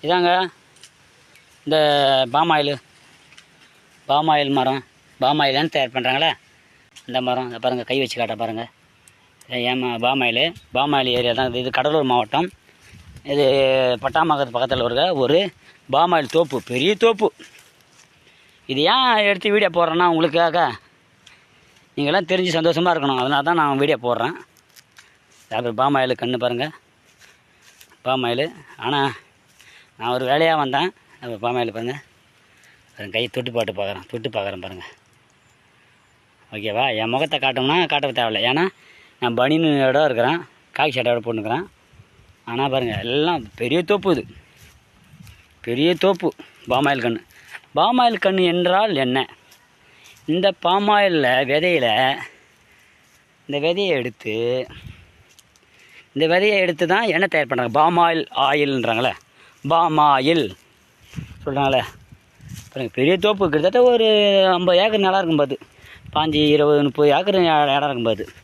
இதாங்க இந்த பாமாயில் மரம், பாமாயிலான்னு தயார் பண்ணுறாங்களே இந்த மரம். இதை பாருங்கள், கை வச்சு காட்ட பாருங்கள். பாமாயில் ஏரியா தான் இது. கடலூர் மாவட்டம். இது பட்டாமகத்து பக்கத்தில் இருக்க ஒரு பாமாயில் தோப்பு, பெரிய தோப்பு. இது ஏன் எடுத்து வீடியோ போடுறேன்னா உங்களுக்காக நீங்களாம் தெரிஞ்சு சந்தோஷமாக இருக்கணும். அதனால தான் நான் வீடியோ போடுறேன். அப்புறம் பாமாயில் கன்று பாருங்கள், பாமாயில். ஆனால் நான் ஒரு வேலையாக வந்தேன். பாமாயில் பாருங்கள், கையை தொட்டு பார்க்குறேன் பாருங்கள். ஓகேவா? என் முகத்தை காட்டணும்னா காட்ட தேவையில்லை. ஏன்னா நான் பனியனோட இருக்கிறேன், காக்கி சட்டையோட போட்டுக்கிறேன். ஆனால் பாருங்கள், எல்லாம் பெரிய தோப்பு. இது பெரிய தோப்பு. பாமாயில் கன்று. பாமாயில் கன்று என்றால் என்ன? இந்த பாமாயிலில் இந்த விதையை எடுத்து தான் எண்ணெய் தயார் பண்ணுறாங்க. பாமாயில் ஆயில்ன்றாங்களே, பாமாயில் சொல்கிறாங்களே. பாருங்கள், பெரிய தோப்பு. கிட்டத்தட்ட ஒரு 50 ஏக்கர் நிலம் இருக்கும். 15, 20, 30 ஏக்கர் இடம் இருக்கும்.